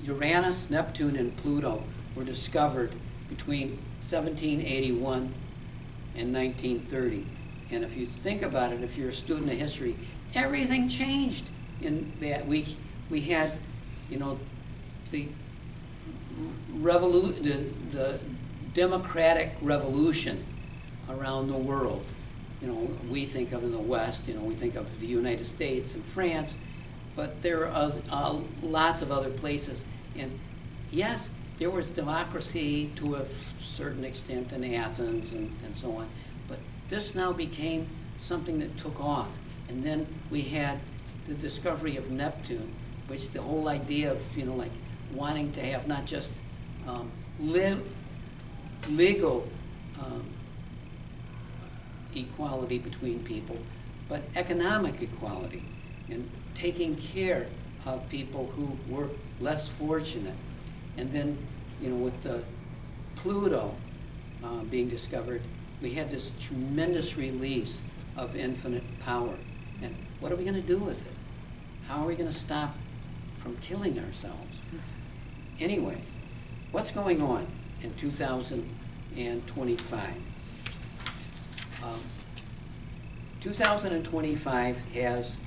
Uranus, Neptune, and Pluto were discovered between 1781 and 1930. And if you think about it, if you're a student of history, everything changed in that. We had, you know, the democratic revolution around the world. You know, we think of in the West, you know, we think of the United States and France, but there are lots of other places. And yes, there was democracy to a certain extent in Athens and so on, but this now became something that took off. And then we had the discovery of Neptune, which the whole idea of, you know, like wanting to have not just legal equality between people, but economic equality, and taking care of people who were less fortunate. And then, you know, with the Pluto being discovered, we had this tremendous release of infinite power. And what are we going to do with it? How are we going to stop from killing ourselves? Anyway, what's going on in 2025? 2025 has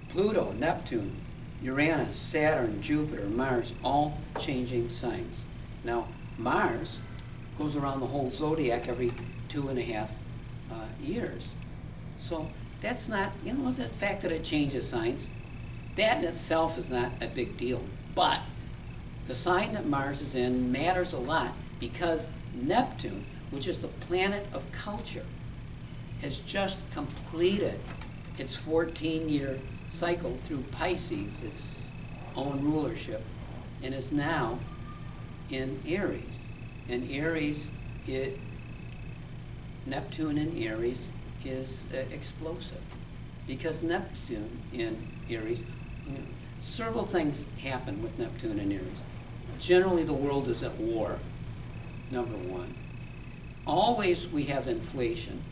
Pluto, Neptune, Uranus, Saturn, Jupiter, Mars, all changing signs. Now, Mars goes around the whole zodiac every 2.5 years. So that's not, you know, the fact that it changes signs, that in itself is not a big deal. But the sign that Mars is in matters a lot, because Neptune, which is the planet of culture, has just completed its 14-year cycle through Pisces, its own rulership, and is now in Aries. And Aries, Neptune in Aries is explosive, because Neptune in Aries, several things happen with Neptune in Aries. Generally, the world is at war, number one. Always we have inflation.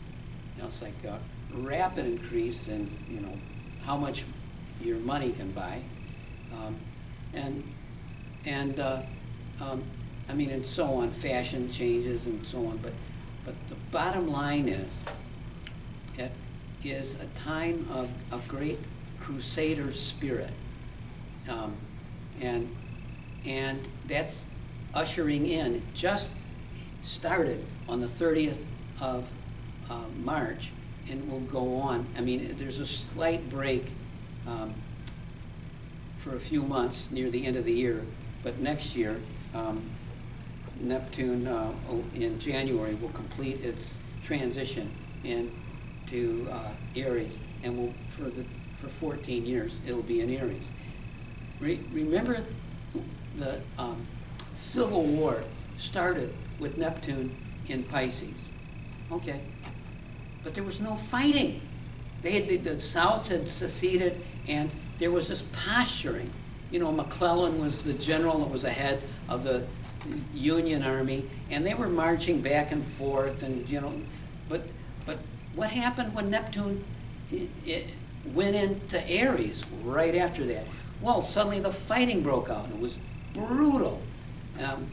It's like a rapid increase in, how much your money can buy. And so on, fashion changes and so on. But the bottom line is, it is a time of a great crusader spirit. And that's ushering in, just started on the 30th of March, and will go on. There's a slight break for a few months near the end of the year, but next year, Neptune in January will complete its transition into Aries, and will for 14 years it'll be in Aries. Remember, the Civil War started with Neptune in Pisces. Okay, but there was no fighting. The South had seceded, and there was this posturing. McClellan was the general that was ahead of the Union Army, and they were marching back and forth, and but what happened when Neptune went into Aries right after that? Well, suddenly the fighting broke out. It was brutal, and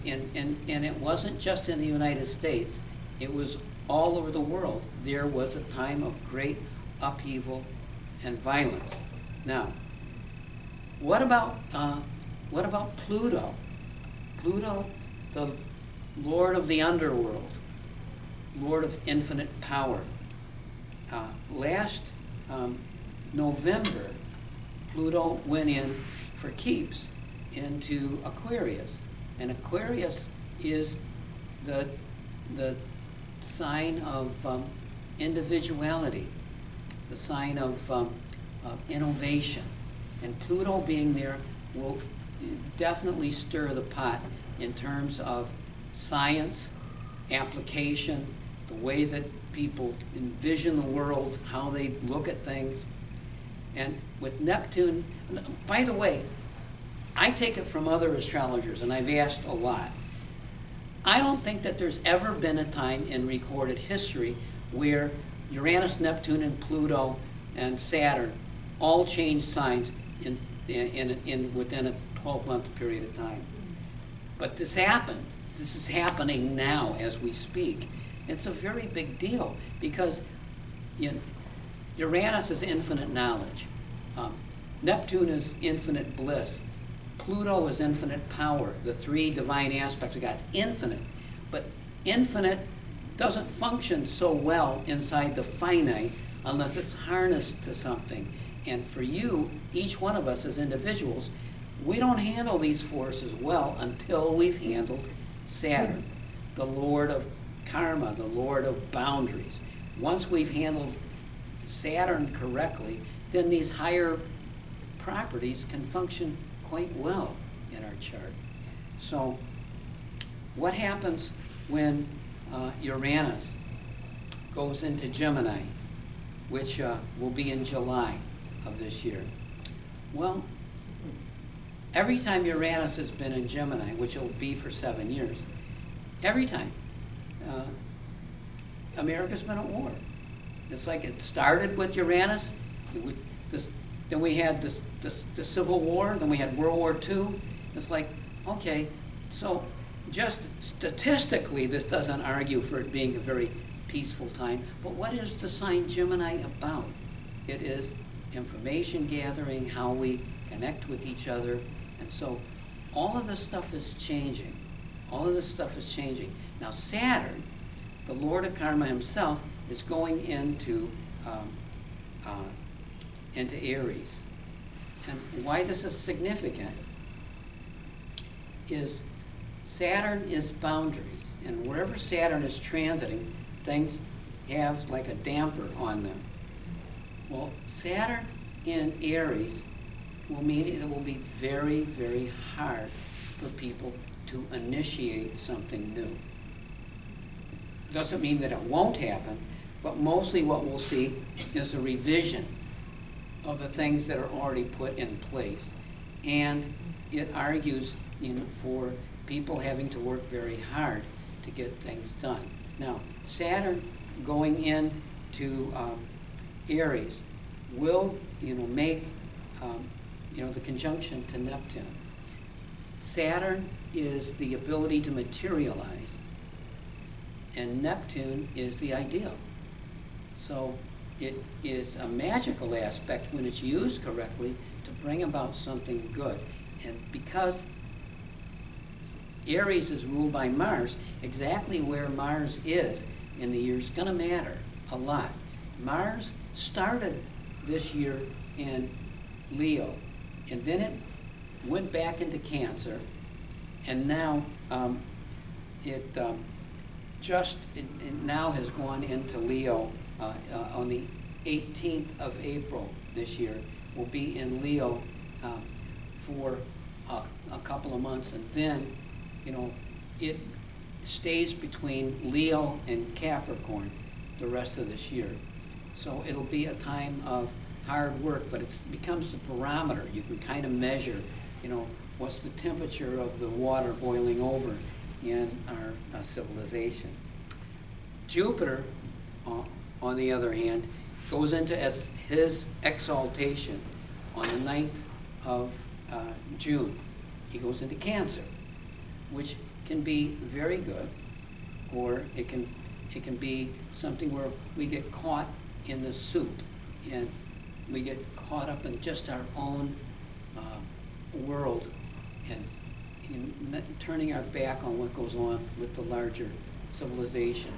it wasn't just in the United States. It was all over the world. There was a time of great upheaval and violence. Now, what about Pluto? Pluto, the lord of the underworld, lord of infinite power. Last November, Pluto went in for keeps into Aquarius, and Aquarius is the sign of individuality, the sign of innovation, and Pluto being there will definitely stir the pot in terms of science, application, the way that people envision the world, how they look at things. And with Neptune, by the way, I take it from other astrologers, and I've asked a lot. I don't think that there's ever been a time in recorded history where Uranus, Neptune, and Pluto and Saturn all changed signs within a 12-month period of time. But this happened. This is happening now as we speak. It's a very big deal, because Uranus is infinite knowledge. Neptune is infinite bliss. Pluto is infinite power. The three divine aspects of God. It's infinite. But infinite doesn't function so well inside the finite unless it's harnessed to something. And for you, each one of us as individuals, we don't handle these forces well until we've handled Saturn, the lord of karma, the lord of boundaries. Once we've handled Saturn correctly, then these higher properties can function quite well in our chart. So what happens when Uranus goes into Gemini, which will be in July of this year? Well, every time Uranus has been in Gemini, which it'll be for 7 years, every time America's been at war. It's like it started with Uranus, then we had the Civil War, then we had World War II. It's like, okay, so just statistically, this doesn't argue for it being a very peaceful time, but what is the sign Gemini about? It is information gathering, how we connect with each other, and so all of this stuff is changing. All of this stuff is changing. Now Saturn, the Lord of Karma himself, is going into Aries. And why this is significant is Saturn is boundaries, and wherever Saturn is transiting, things have like a damper on them. Well, Saturn in Aries will mean it will be very, very hard for people to initiate something new. Doesn't mean that it won't happen, but mostly what we'll see is a revision of the things that are already put in place. And it argues for people having to work very hard to get things done. Now, Saturn going into Aries will, make, the conjunction to Neptune. Saturn is the ability to materialize, and Neptune is the ideal. So it is a magical aspect when it's used correctly to bring about something good. And because Aries is ruled by Mars, exactly where Mars is in the year is going to matter a lot. Mars started this year in Leo, and then it went back into Cancer, and now it now has gone into Leo on the 18th of April this year. Will be in Leo for a couple of months, and then it stays between Leo and Capricorn the rest of this year. So it'll be a time of hard work, but it becomes the barometer. You can kind of measure, what's the temperature of the water boiling over in our civilization. Jupiter, on the other hand, goes into his exaltation on the 9th of June. He goes into Cancer, which can be very good, or it can be something where we get caught in the soup, and we get caught up in just our own world, and turning our back on what goes on with the larger civilization.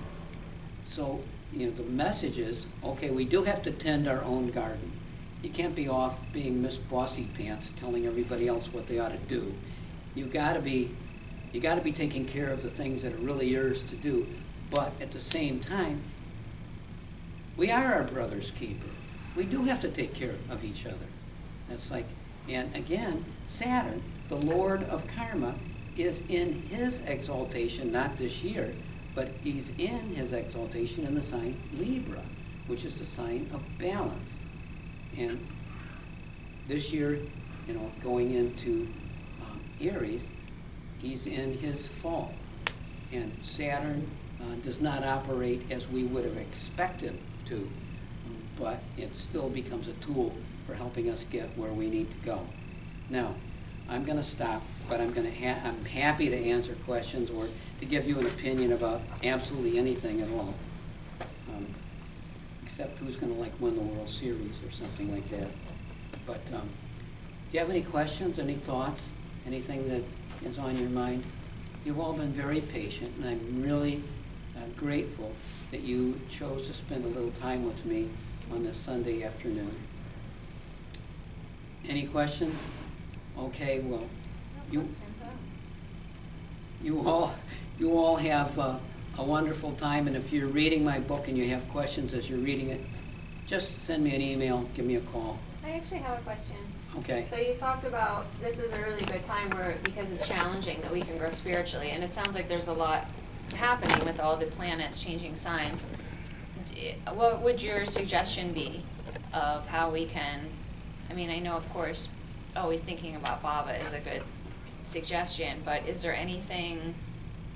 So, the message is, okay, we do have to tend our own garden. You can't be off being Miss Bossy Pants telling everybody else what they ought to do. You gotta be taking care of the things that are really yours to do, but at the same time, we are our brother's keeper. We do have to take care of each other. That's like, and again, Saturn, the Lord of Karma, is in his exaltation, not this year, but he's in his exaltation in the sign Libra, which is the sign of balance. And this year, going into Aries, he's in his fall. And Saturn does not operate as we would have expected to, but it still becomes a tool for helping us get where we need to go. Now, I'm going to stop, but I'm happy to answer questions or to give you an opinion about absolutely anything at all, except who's going to win the World Series or something like that. But do you have any questions, any thoughts, anything that is on your mind? You've all been very patient, and I'm really grateful that you chose to spend a little time with me on this Sunday afternoon. Any questions? Okay, well, you all have a wonderful time, and if you're reading my book and you have questions as you're reading it, just send me an email, give me a call. I actually have a question. Okay. So you talked about this is a really good time because it's challenging, that we can grow spiritually, and it sounds like there's a lot happening with all the planets changing signs. What would your suggestion be of how we can, I know, of course, always thinking about Baba is a good suggestion, but is there anything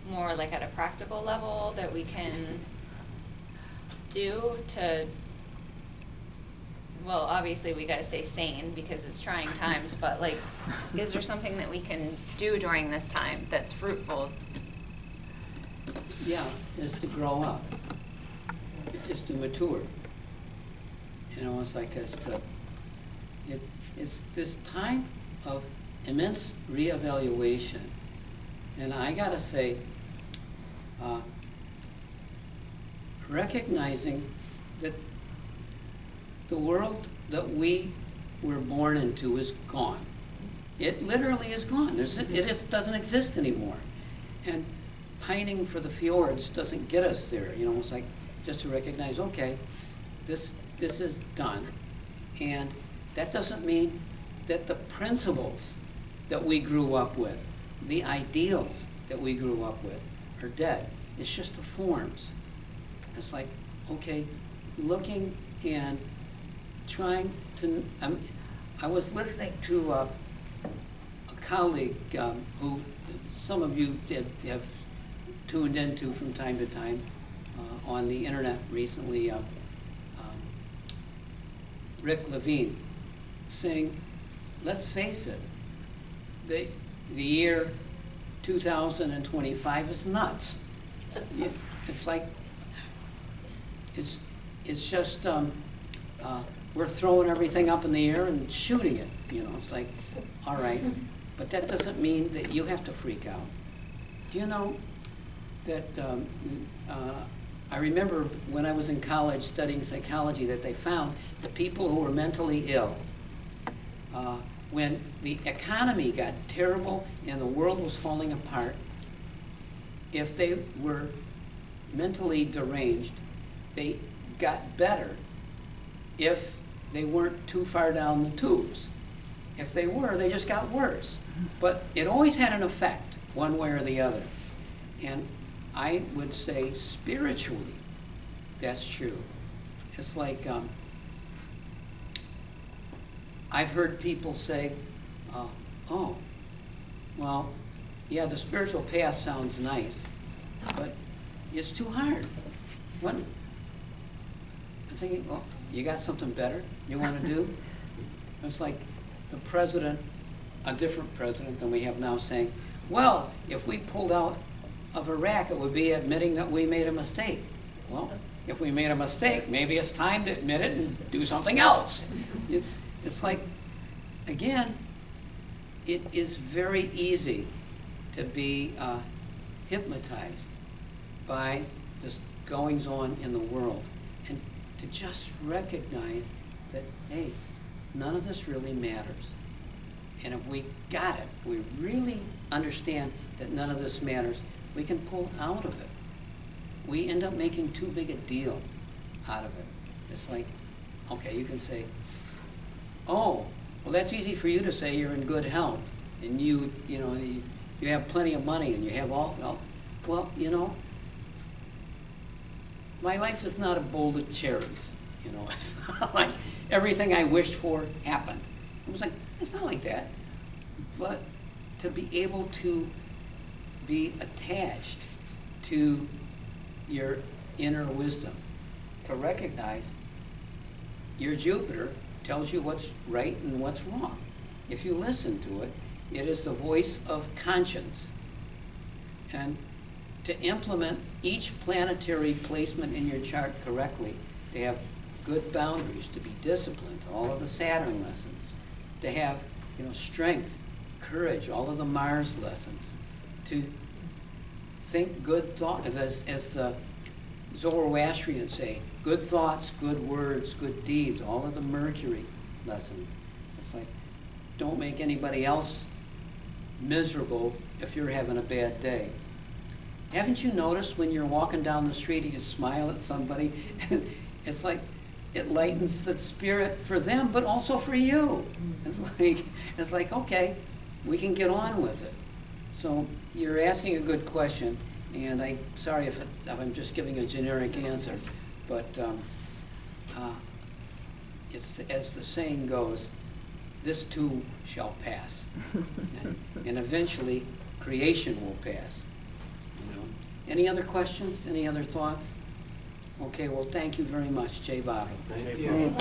more like at a practical level that we can do to, well, obviously we got to stay sane because it's trying times, but is there something that we can do during this time that's fruitful? Yeah, is to grow up, is to mature. It's this time of immense reevaluation. And I gotta say, recognizing that the world that we were born into is gone. It literally is gone. It doesn't exist anymore. And pining for the fjords doesn't get us there, you know, it's like just to recognize, okay, this is done. And that doesn't mean that the principles that we grew up with, the ideals that we grew up with, are dead. It's just the forms. It's like, okay, looking and trying to, I was listening to a colleague who some of you have tuned into from time to time on the internet recently, Rick Levine, saying, let's face it, the year 2025 is nuts. It's like, it's just, we're throwing everything up in the air and shooting it, you know, it's like, all right, but that doesn't mean that you have to freak out. Do you know that, I remember when I was in college studying psychology that they found the people who were mentally ill, when the economy got terrible and the world was falling apart, if they were mentally deranged, they got better if they weren't too far down the tubes. If they were, they just got worse. But it always had an effect, one way or the other. And I would say spiritually, that's true. It's like, I've heard people say, oh, well, yeah, the spiritual path sounds nice, but it's too hard. What? I'm thinking, oh, you got something better you want to do? It's like the president, a different president than we have now, saying, well, if we pulled out of Iraq, it would be admitting that we made a mistake. Well, if we made a mistake, maybe it's time to admit it and do something else. It's like, again, it is very easy to be hypnotized by the goings-on in the world and to just recognize that, hey, none of this really matters. And if we got it, we really understand that none of this matters, we can pull out of it. We end up making too big a deal out of it. It's like, okay, you can say, oh, well, that's easy for you to say, you're in good health, and you have plenty of money, and you have all, well, you know, my life is not a bowl of cherries, you know. It's not like everything I wished for happened. It was like, it's not like that. But to be able to be attached to your inner wisdom, to recognize your Jupiter tells you what's right and what's wrong. If you listen to it, it is the voice of conscience. And to implement each planetary placement in your chart correctly, to have good boundaries, to be disciplined, all of the Saturn lessons, to have, you know, strength, courage, all of the Mars lessons, to think good thoughts, as the Zoroastrians say, good thoughts, good words, good deeds, all of the Mercury lessons. It's like, don't make anybody else miserable if you're having a bad day. Haven't you noticed when you're walking down the street and you smile at somebody, and it's like, it lightens the spirit for them, but also for you. It's like, okay, we can get on with it. So you're asking a good question, and I'm sorry if I'm just giving a generic answer, but it's, as the saying goes, this too shall pass. And eventually, creation will pass. You know? Any other questions? Any other thoughts? Okay, well, thank you very much, Jay Bobby. Thank you.